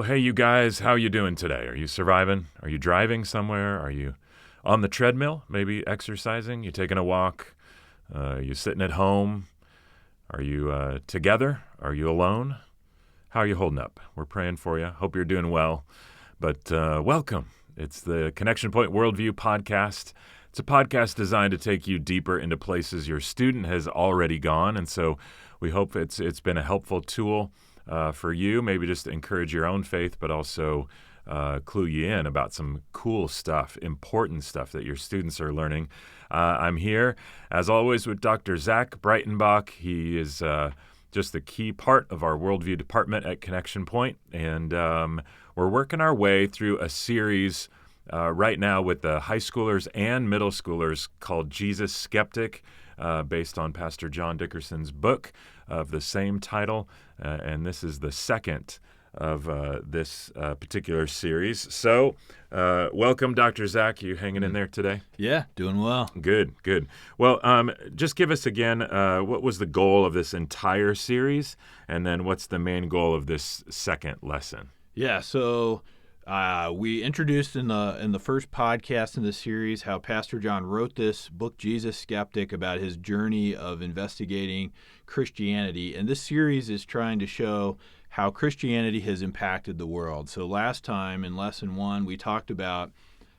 So, hey, you guys, how you doing today? Are you surviving? Are you driving somewhere? Are you on the treadmill, maybe exercising? You taking a walk? Are you sitting at home? Are you together? Are you alone? How are you holding up? We're praying for you. Hope you're doing well. But welcome. It's the Connection Pointe Worldview Podcast. It's a podcast designed to take you deeper into places your student has already gone. And so we hope it's been a helpful tool for you, maybe just to encourage your own faith, but also clue you in about some cool stuff, important stuff that your students are learning. I'm here, as always, with Dr. Zach Brightenbach. He is just a key part of our worldview department at Connection Pointe, and we're working our way through a series right now with the high schoolers and middle schoolers called Jesus Skeptic, based on Pastor John Dickerson's book of the same title, and this is the second of this particular series. So, welcome, Dr. Zach. You hanging in there today? Yeah, doing well. Good. Well, just give us again, what was the goal of this entire series, and then what's the main goal of this second lesson? Yeah, so we introduced in the first podcast in the series how Pastor John wrote this book, Jesus Skeptic, about his journey of investigating Christianity. And this series is trying to show how Christianity has impacted the world. So last time in Lesson 1, we talked about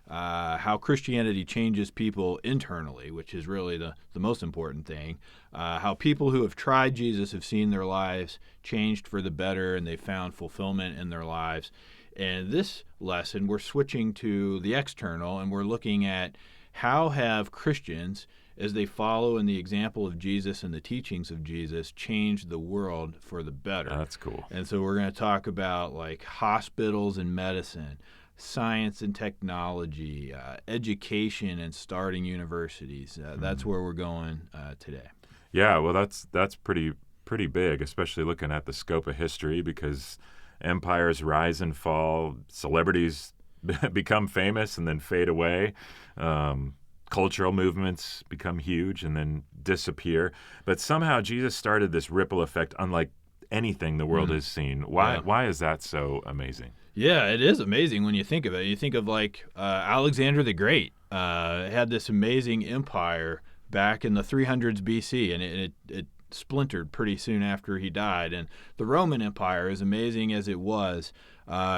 how Christianity changes people internally, which is really the most important thing. How people who have tried Jesus have seen their lives changed for the better, and they found fulfillment in their lives. And this lesson, we're switching to the external, and we're looking at how have Christians, as they follow in the example of Jesus and the teachings of Jesus, changed the world for the better. That's cool. And so we're going to talk about like hospitals and medicine, science and technology, education and starting universities. That's where we're going today. Yeah, well, that's pretty big, especially looking at the scope of history, because empires rise and fall, celebrities become famous and then fade away, cultural movements become huge and then disappear. But somehow Jesus started this ripple effect unlike anything the world has seen. Why is that so amazing? Yeah, it is amazing when you think of it. You think of like Alexander the Great had this amazing empire back in the 300s BC, and it splintered pretty soon after he died. And the Roman Empire, as amazing as it was,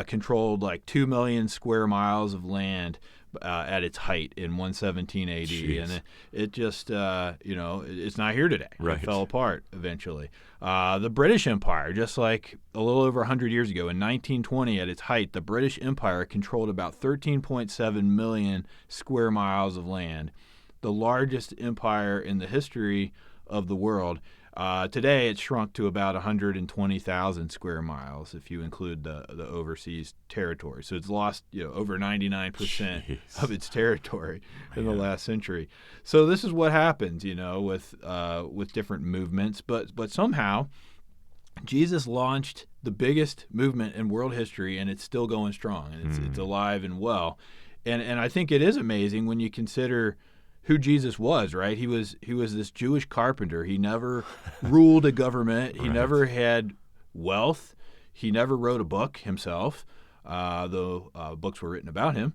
controlled like 2 million square miles of land at its height in 117 AD. Jeez. And it just, it's not here today. Right. It fell apart eventually. The British Empire, just like a little over 100 years ago, in 1920 at its height, the British Empire controlled about 13.7 million square miles of land, the largest empire in the history of the world. Today, it's shrunk to about 120,000 square miles if you include the overseas territory. So it's lost over 99% of its territory in the last century. So this is what happens, with different movements. But somehow, Jesus launched the biggest movement in world history, and it's still going strong, and it's alive and well. And I think it is amazing when you consider who Jesus was, right? He was this Jewish carpenter. He never ruled a government. He never had wealth. He never wrote a book himself, though books were written about him.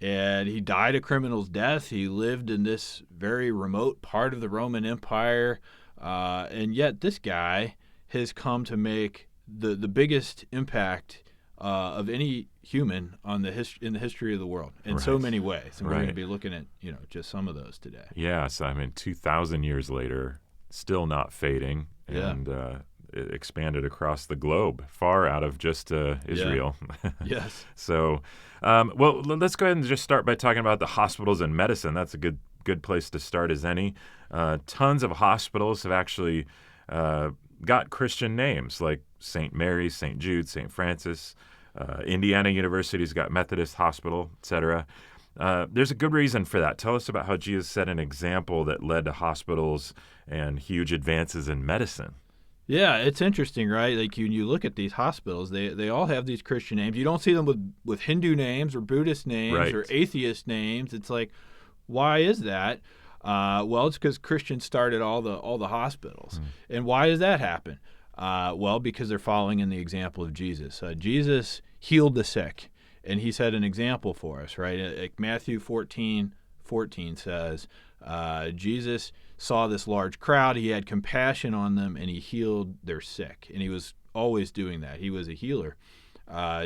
And he died a criminal's death. He lived in this very remote part of the Roman Empire. And yet this guy has come to make the biggest impact of any human in the history of the world in so many ways. And we're going to be looking at, just some of those today. Yeah, so 2,000 years later, still not fading, and it expanded across the globe, far out of just Israel. Yeah. Yes. So, well, let's go ahead and just start by talking about the hospitals and medicine. That's a good place to start as any. Tons of hospitals have actually got Christian names like St. Mary's, St. Jude, St. Francis. Indiana University's got Methodist Hospital, etc. There's a good reason for that. Tell us about how Jesus set an example that led to hospitals and huge advances in medicine. Yeah, it's interesting, right? Like when you look at these hospitals, they all have these Christian names. You don't see them with Hindu names or Buddhist names or atheist names. It's like, why is that? Well, it's because Christians started all the hospitals. And why does that happen? Well, because they're following in the example of Jesus. Jesus healed the sick, and he set an example for us, right? Like Matthew 14:14 says, Jesus saw this large crowd, he had compassion on them, and he healed their sick. And he was always doing that. He was a healer.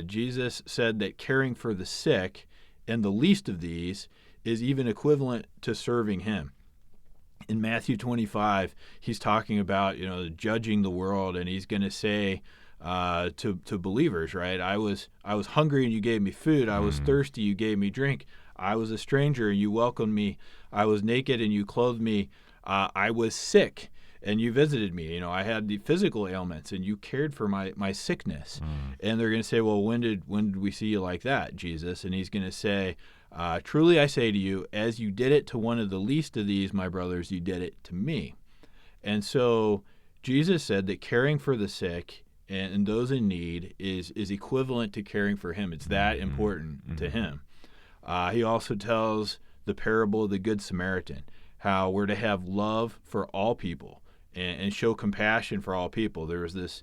Jesus said that caring for the sick, and the least of these, is even equivalent to serving him. In Matthew 25, he's talking about, judging the world, and he's going to say to believers, right? I was hungry and you gave me food. I was thirsty, you gave me drink. I was a stranger and you welcomed me. I was naked and you clothed me. I was sick and you visited me. I had the physical ailments and you cared for my sickness. And they're going to say, well, when did we see you like that, Jesus? And he's going to say, truly I say to you, as you did it to one of the least of these, my brothers, you did it to me. And so Jesus said that caring for the sick and those in need is equivalent to caring for him. It's that important to him. He also tells the parable of the Good Samaritan, how we're to have love for all people and show compassion for all people. There was this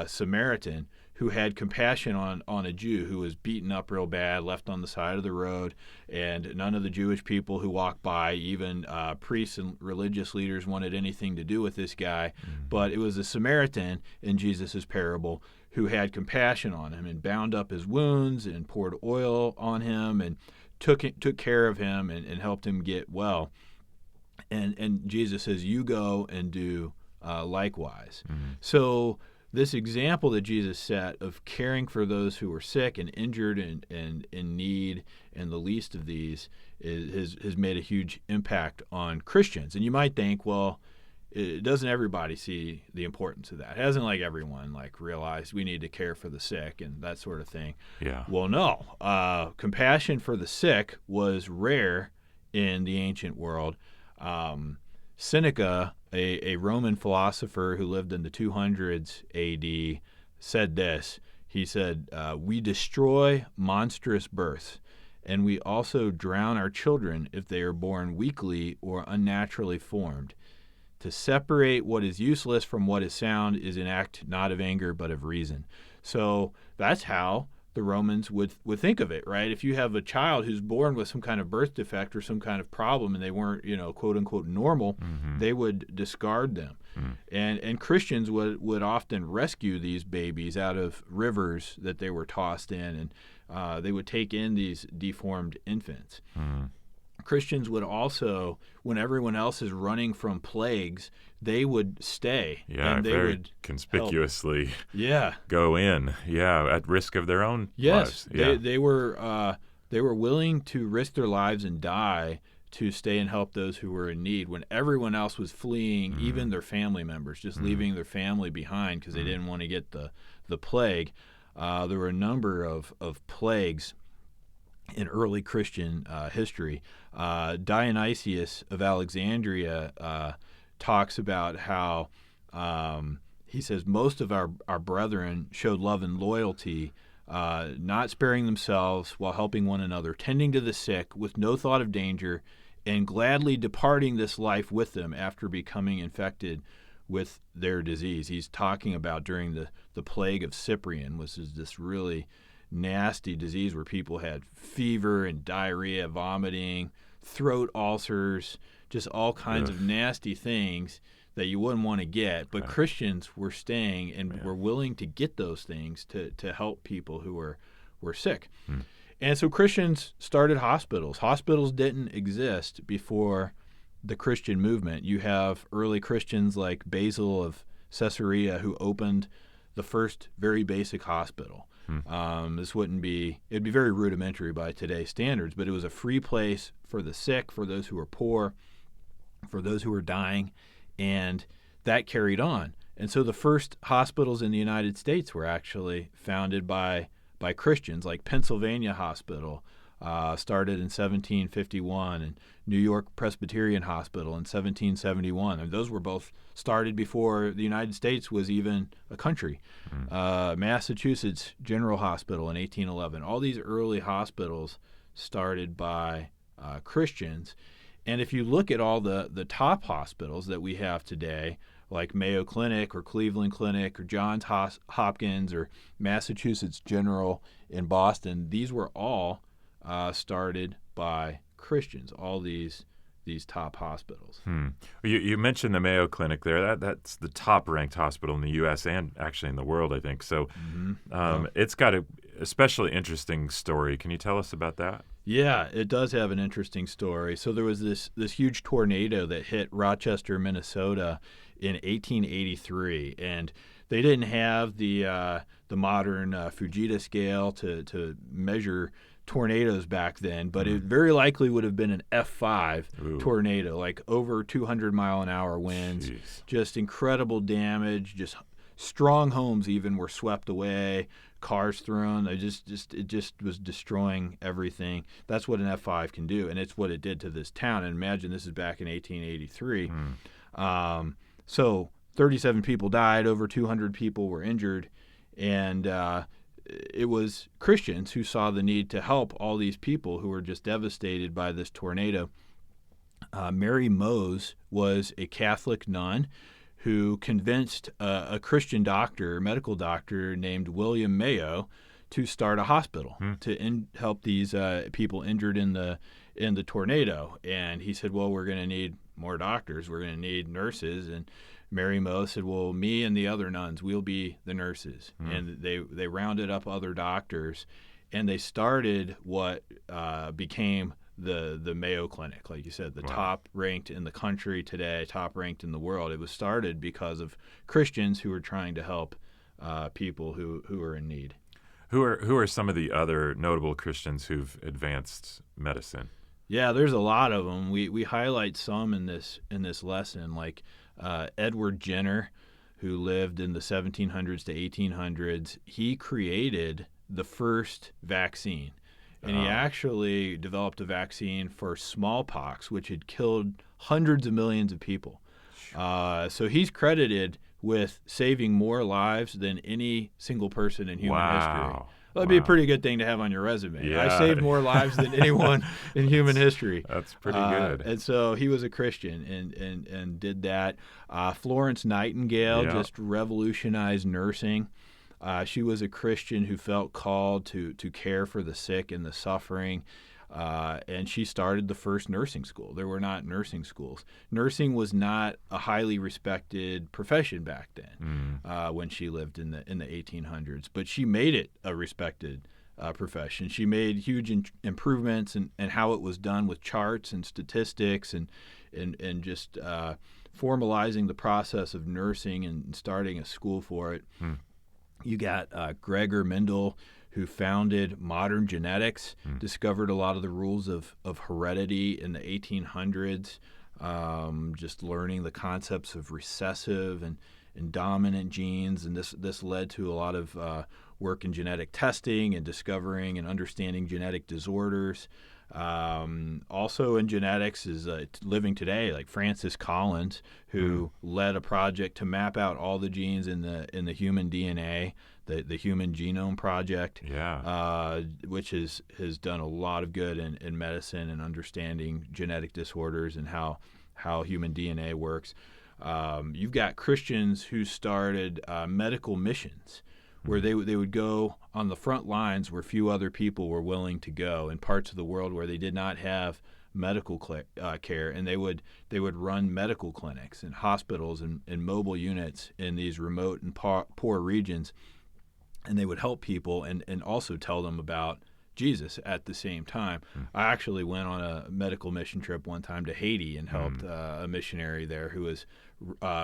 Samaritan who had compassion on a Jew who was beaten up real bad, left on the side of the road, and none of the Jewish people who walked by, even priests and religious leaders, wanted anything to do with this guy. But it was a Samaritan in Jesus' parable who had compassion on him and bound up his wounds and poured oil on him and took care of him and helped him get well. And Jesus says, you go and do likewise. So this example that Jesus set of caring for those who were sick and injured and in need, and the least of these, has made a huge impact on Christians. And you might think, well, doesn't everybody see the importance of that? Hasn't everyone realized we need to care for the sick and that sort of thing? Yeah. Well, no. Compassion for the sick was rare in the ancient world. Seneca, a Roman philosopher who lived in the 200s AD, said this. He said, we destroy monstrous births, and we also drown our children if they are born weakly or unnaturally formed. To separate what is useless from what is sound is an act not of anger but of reason. So that's how the Romans would think of it, right? If you have a child who's born with some kind of birth defect or some kind of problem and they weren't, quote unquote normal, they would discard them. And Christians would often rescue these babies out of rivers that they were tossed in, and they would take in these deformed infants. Christians would also, when everyone else is running from plagues, they would stay. Yeah, and they very would conspicuously help. Go in. Yeah, at risk of their own lives. Yes, they were willing to risk their lives and die to stay and help those who were in need when everyone else was fleeing, even their family members, just leaving their family behind because they didn't want to get the plague. There were a number of plagues in early Christian history. Dionysius of Alexandria talks about how he says most of our brethren showed love and loyalty, not sparing themselves while helping one another, tending to the sick with no thought of danger, and gladly departing this life with them after becoming infected with their disease. He's talking about during the plague of Cyprian, which is this really nasty disease where people had fever and diarrhea, vomiting, throat ulcers, just all kinds of nasty things that you wouldn't want to get. But Christians were staying and were willing to get those things to help people who were sick. And so Christians started hospitals. Hospitals didn't exist before the Christian movement. You have early Christians like Basil of Caesarea who opened the first very basic hospital. It'd be very rudimentary by today's standards, but it was a free place for the sick, for those who were poor, for those who were dying, and that carried on. And so the first hospitals in the United States were actually founded by Christians, like Pennsylvania Hospital started in 1751, and New York Presbyterian Hospital in 1771. And those were both started before the United States was even a country. Massachusetts General Hospital in 1811. All these early hospitals started by Christians. And if you look at all the top hospitals that we have today, like Mayo Clinic or Cleveland Clinic or Johns Hopkins or Massachusetts General in Boston, these were all started by Christians, all these top hospitals. You mentioned the Mayo Clinic there. That's the top-ranked hospital in the U.S. and actually in the world, I think. So it's got a especially interesting story. Can you tell us about that? Yeah, it does have an interesting story. So there was this huge tornado that hit Rochester, Minnesota in 1883, and they didn't have the modern Fujita scale to measure tornadoes back then, but it very likely would have been an F5 tornado, like over 200-mile-an-hour winds. Jeez. Just incredible damage. Just strong homes even were swept away, cars thrown. It just was destroying everything. That's what an F5 can do, and it's what it did to this town. And imagine this is back in 1883. So 37 people died, over 200 people were injured, and it was Christians who saw the need to help all these people who were just devastated by this tornado. Mary Mose was a Catholic nun who convinced a Christian doctor, medical doctor named William Mayo, to start a hospital to help these people injured in the tornado. And he said, well, we're going to need more doctors. We're going to need nurses. And Mary Mose said, well, me and the other nuns, we'll be the nurses. And they rounded up other doctors, and they started what became the Mayo Clinic, like you said, the top ranked in the country today, top ranked in the world. It was started because of Christians who were trying to help people who are in need. Who are some of the other notable Christians who've advanced medicine? Yeah, there's a lot of them. We highlight some in this lesson, like Edward Jenner, who lived in the 1700s to 1800s. He created the first vaccine. And he actually developed a vaccine for smallpox, which had killed hundreds of millions of people. So he's credited with saving more lives than any single person in human history. That'd be a pretty good thing to have on your resume. Yeah. I saved more lives than anyone in human history. That's pretty good. And so he was a Christian and did that. Florence Nightingale just revolutionized nursing. She was a Christian who felt called to care for the sick and the suffering, and she started the first nursing school. There were not nursing schools. Nursing was not a highly respected profession back then when she lived in the 1800s, but she made it a respected profession. She made huge improvements in how it was done with charts and statistics and just formalizing the process of nursing and starting a school for it. You got Gregor Mendel, who founded modern genetics, discovered a lot of the rules of heredity in the 1800s, just learning the concepts of recessive and dominant genes. And this led to a lot of work in genetic testing and discovering and understanding genetic disorders. Also in genetics is living today, like Francis Collins, who led a project to map out all the genes in the human DNA, the Human Genome Project, which has done a lot of good in medicine and understanding genetic disorders and how human DNA works. You've got Christians who started medical missions, where they would go on the front lines where few other people were willing to go in parts of the world where they did not have medical care, and they would run medical clinics and hospitals and mobile units in these remote and poor regions, and they would help people and also tell them about Jesus at the same time. I actually went on a medical mission trip one time to Haiti and helped a missionary there who was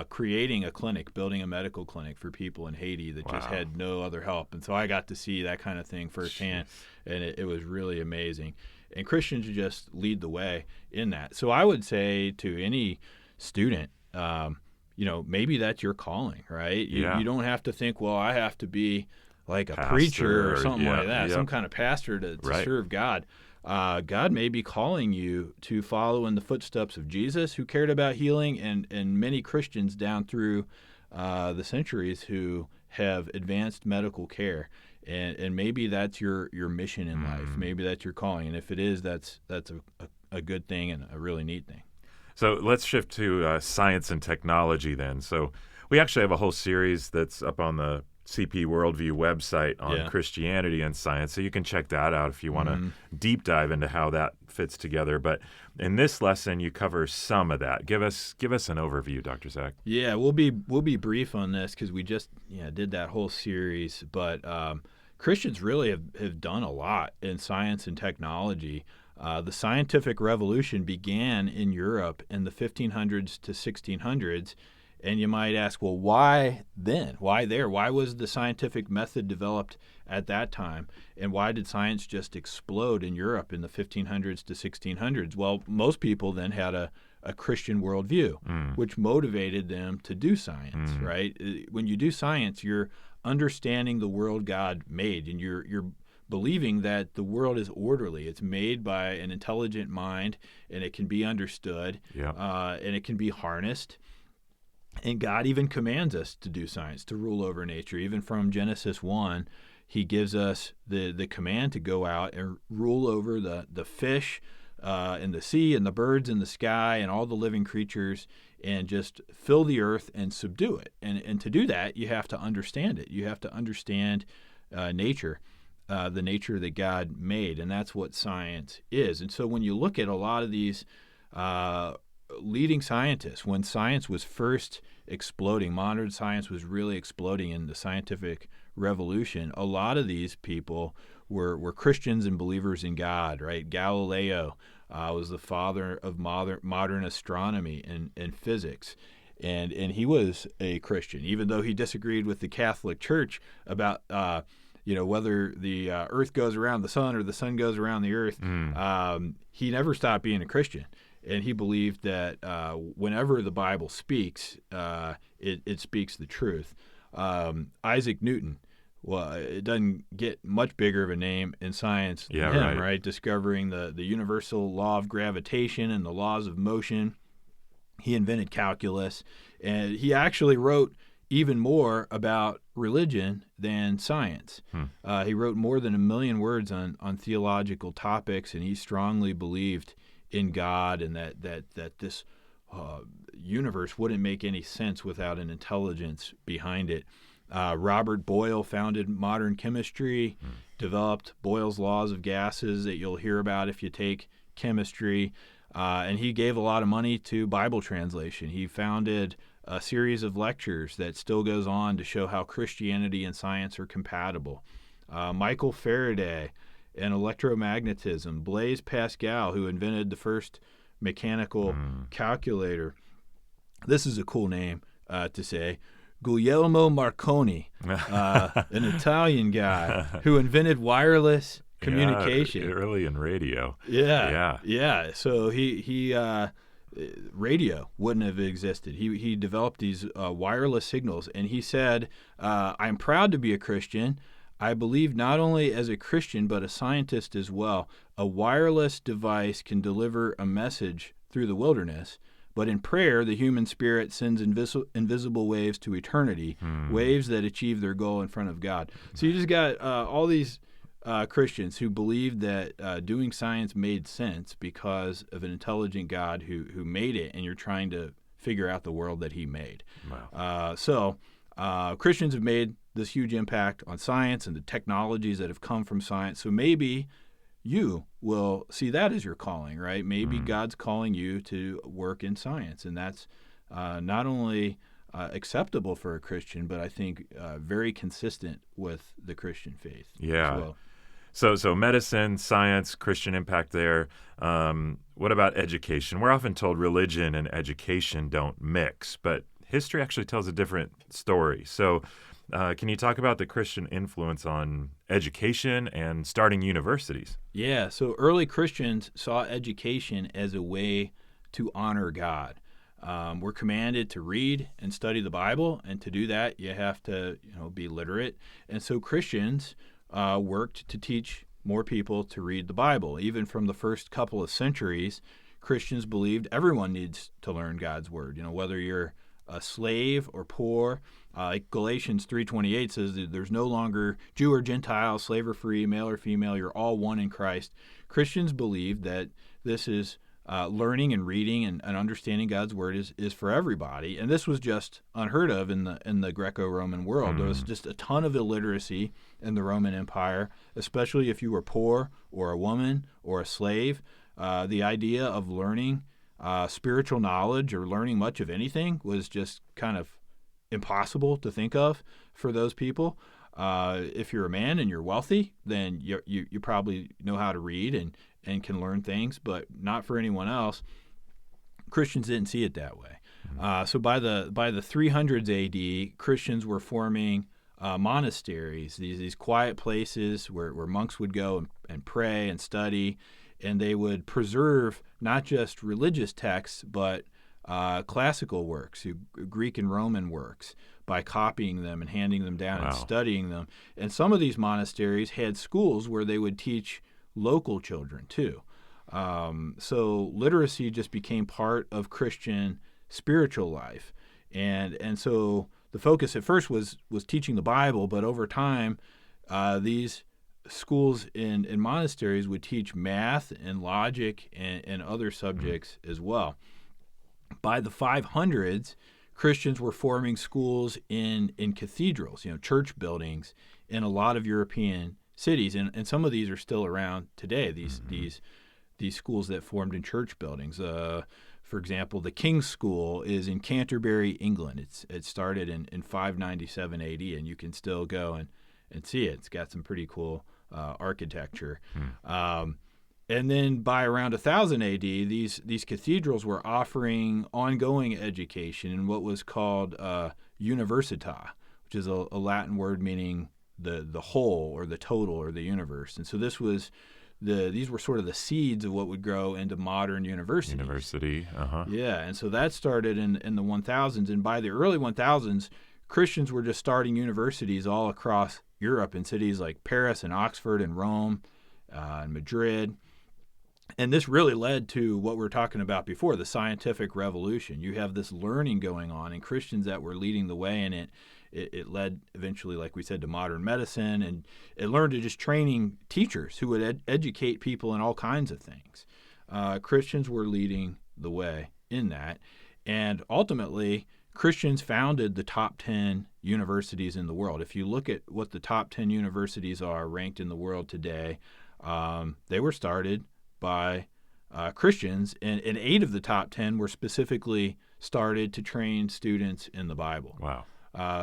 creating a clinic, building a medical clinic for people in Haiti that just had no other help. And so I got to see that kind of thing firsthand, and it was really amazing. And Christians just lead the way in that. So I would say to any student, maybe that's your calling, right? You don't have to think, well, I have to be like a preacher or something like that, some kind of pastor to serve God. God may be calling you to follow in the footsteps of Jesus, who cared about healing, and many Christians down through the centuries who have advanced medical care. And maybe that's your mission in life. Maybe that's your calling. And if it is, that's a good thing and a really neat thing. So let's shift to science and technology then. So we actually have a whole series that's up on the CP Worldview website on Christianity and science. So you can check that out if you want to deep dive into how that fits together. But in this lesson, you cover some of that. Give us an overview, Dr. Zach. Yeah, we'll be brief on this because we just did that whole series. But Christians really have done a lot in science and technology. The scientific revolution began in Europe in the 1500s to 1600s. And you might ask, well, why then? Why there? Why was the scientific method developed at that time? And why did science just explode in Europe in the 1500s to 1600s? Well, most people then had a Christian worldview, which motivated them to do science, right? When you do science, you're understanding the world God made, and you're believing that the world is orderly. It's made by an intelligent mind, and it can be understood, and it can be harnessed. And God even commands us to do science, to rule over nature. Even from Genesis 1, he gives us the command to go out and rule over the fish in the sea and the birds in the sky and all the living creatures, and just fill the earth and subdue it. And to do that, you have to understand it. You have to understand nature, the nature that God made, and that's what science is. And so when you look at a lot of these leading scientists, when science was first exploding, modern science was really exploding in the scientific revolution, a lot of these people were Christians and believers in God, right? Galileo was the father of modern astronomy and physics. And he was a Christian, even though he disagreed with the Catholic Church about whether the earth goes around the sun or the sun goes around the earth. He never stopped being a Christian. And he believed that whenever the Bible speaks, it speaks the truth. Isaac Newton, well, it doesn't get much bigger of a name in science than him, right? Discovering the universal law of gravitation and the laws of motion. He invented calculus, and he actually wrote even more about religion than science. He wrote more than 1 million words on theological topics, and he strongly believed in God, and that this universe wouldn't make any sense without an intelligence behind it. Robert Boyle founded modern chemistry, developed Boyle's laws of gases that you'll hear about if you take chemistry, and he gave a lot of money to Bible translation. He founded a series of lectures that still goes on to show how Christianity and science are compatible. Michael Faraday and electromagnetism, Blaise Pascal, who invented the first mechanical calculator. This is a cool name to say. Guglielmo Marconi, an Italian guy who invented wireless communication. Early in radio. Yeah. So he radio wouldn't have existed. He developed these wireless signals, and he said, "I'm proud to be a Christian. I believe not only as a Christian, but a scientist as well. A wireless device can deliver a message through the wilderness, but in prayer, the human spirit sends invisible waves to eternity, waves that achieve their goal in front of God." So you just got all these Christians who believed that doing science made sense because of an intelligent God who made it, and you're trying to figure out the world that he made. Wow. So Christians have made this huge impact on science and the technologies that have come from science. So maybe you will see that as your calling, right? Maybe God's calling you to work in science, and that's not only acceptable for a Christian, but I think very consistent with the Christian faith as well. So medicine, science, Christian impact there. What about education? We're often told religion and education don't mix, but history actually tells a different story. So can you talk about the Christian influence on education and starting universities? Yeah, so early Christians saw education as a way to honor God. We're commanded to read and study the Bible, and to do that, you have to be literate. And so Christians worked to teach more people to read the Bible. Even from the first couple of centuries, Christians believed everyone needs to learn God's Word. Whether you're a slave or poor. Like Galatians 3:28 says that there's no longer Jew or Gentile, slave or free, male or female. You're all one in Christ. Christians believe that this is learning and reading and understanding God's word is for everybody. And this was just unheard of in the Greco-Roman world. There was just a ton of illiteracy in the Roman Empire, especially if you were poor or a woman or a slave. The idea of learning spiritual knowledge or learning much of anything was just kind of impossible to think of for those people. If you're a man and you're wealthy, then you probably know how to read and can learn things, but not for anyone else. Christians didn't see it that way. So by the 300s AD, Christians were forming monasteries, these quiet places where monks would go and pray and study, and they would preserve not just religious texts, but classical works, Greek and Roman works, by copying them and handing them down and studying them. And some of these monasteries had schools where they would teach local children too. So literacy just became part of Christian spiritual life. And so the focus at first was teaching the Bible, but over time, these schools in monasteries would teach math and logic and other subjects as well. By the 500s, Christians were forming schools in cathedrals, church buildings in a lot of European cities, and some of these are still around today. These schools that formed in church buildings. For example, the King's School is in Canterbury, England. It started in 597 AD, and you can still go and see it. It's got some pretty cool architecture. And then by around 1000 AD, these cathedrals were offering ongoing education in what was called università, which is a Latin word meaning the whole or the total or the universe. And so these were sort of the seeds of what would grow into modern universities. University, Yeah, and so that started in the 1000s. And by the early 1000s, Christians were just starting universities all across Europe in cities like Paris and Oxford and Rome and Madrid. And this really led to what we were talking about before, the scientific revolution. You have this learning going on, and Christians that were leading the way in it. It led eventually, like we said, to modern medicine, and it learned to just training teachers who would educate people in all kinds of things. Christians were leading the way in that, and ultimately, Christians founded the top 10 universities in the world. If you look at what the top 10 universities are ranked in the world today, they were started by Christians, and 8 of the top 10 were specifically started to train students in the Bible. Wow.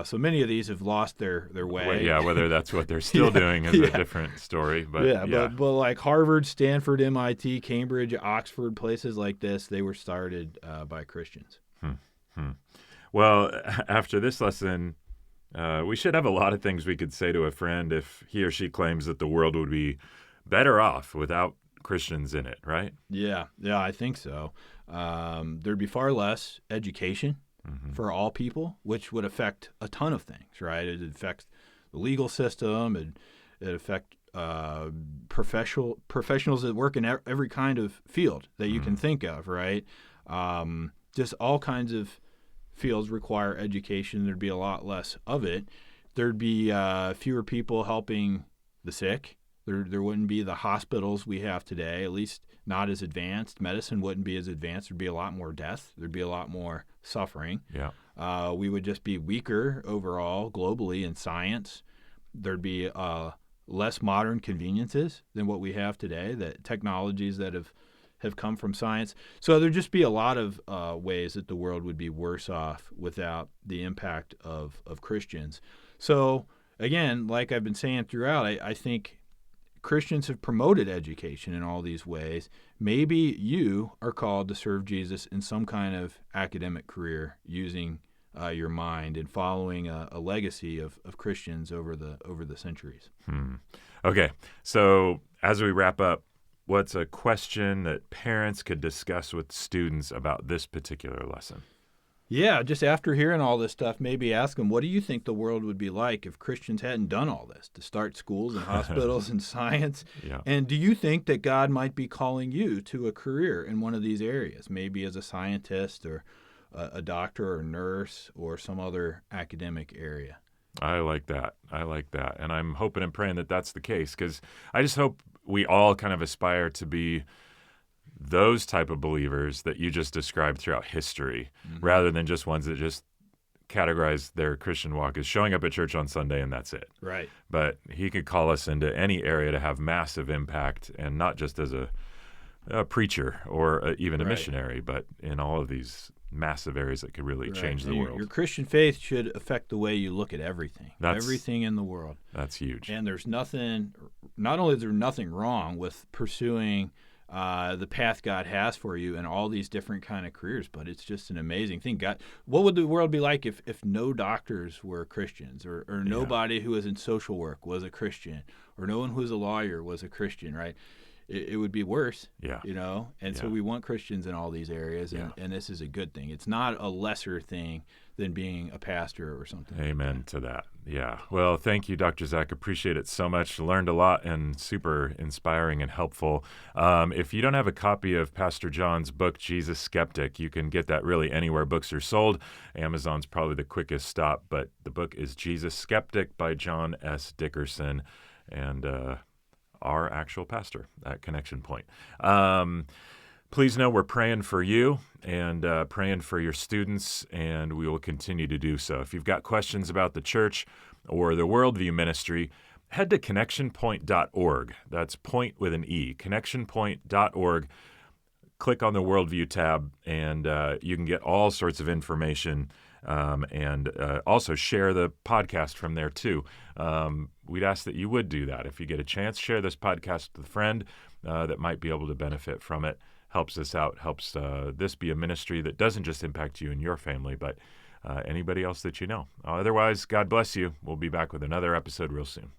So many of these have lost their way. Well, yeah, whether that's what they're still doing is a different story. But but like Harvard, Stanford, MIT, Cambridge, Oxford, places like this, they were started by Christians. Well, after this lesson, we should have a lot of things we could say to a friend if he or she claims that the world would be better off without Christians in it, right? Yeah, I think so. There'd be far less education for all people, which would affect a ton of things, right? It'd affect the legal system, it'd affect professionals that work in every kind of field that you can think of, right? Just all kinds of fields require education. There'd be a lot less of it. There'd be fewer people helping the sick. There wouldn't be the hospitals we have today, at least not as advanced. Medicine wouldn't be as advanced. There'd be a lot more death. There'd be a lot more suffering. Yeah. We would just be weaker overall globally in science. There'd be less modern conveniences than what we have today, that technologies that have come from science. So there'd just be a lot of ways that the world would be worse off without the impact of Christians. So again, like I've been saying throughout, I think Christians have promoted education in all these ways. Maybe you are called to serve Jesus in some kind of academic career using your mind and following a legacy of Christians over the centuries. Okay, so as we wrap up, what's a question that parents could discuss with students about this particular lesson? Yeah, just after hearing all this stuff, maybe ask them, what do you think the world would be like if Christians hadn't done all this to start schools and hospitals and science? Yeah. And do you think that God might be calling you to a career in one of these areas, maybe as a scientist or a doctor or nurse or some other academic area? I like that. And I'm hoping and praying that that's the case, because I just hope we all kind of aspire to be those type of believers that you just described throughout history, rather than just ones that just categorize their Christian walk as showing up at church on Sunday and that's it. Right. But he could call us into any area to have massive impact, and not just as a preacher or even a missionary, but in all of these massive areas that could really change the world. Your Christian faith should affect the way you look at everything in the world. That's huge. And there's nothing, not only is there nothing wrong with pursuing the path God has for you and all these different kind of careers, but it's just an amazing thing. God, what would the world be like if no doctors were Christians, or nobody who was in social work was a Christian, or no one who was a lawyer was a Christian, right? It would be worse, and so we want Christians in all these areas, and this is a good thing. It's not a lesser thing than being a pastor or something. Amen to that. Yeah. Well, thank you, Dr. Zach. Appreciate it so much. Learned a lot and super inspiring and helpful. If you don't have a copy of Pastor John's book, Jesus Skeptic, you can get that really anywhere books are sold. Amazon's probably the quickest stop, but the book is Jesus Skeptic by John S. Dickerson, and our actual pastor at Connection Pointe. Please know we're praying for you and praying for your students, and we will continue to do so. If you've got questions about the church or the Worldview Ministry, head to connectionpointe.org. That's point with an E, connectionpointe.org. Click on the Worldview tab, and you can get all sorts of information, and also share the podcast from there too. We'd ask that you would do that. If you get a chance, share this podcast with a friend that might be able to benefit from it. Helps us out, helps this be a ministry that doesn't just impact you and your family, but anybody else that you know. Otherwise, God bless you. We'll be back with another episode real soon.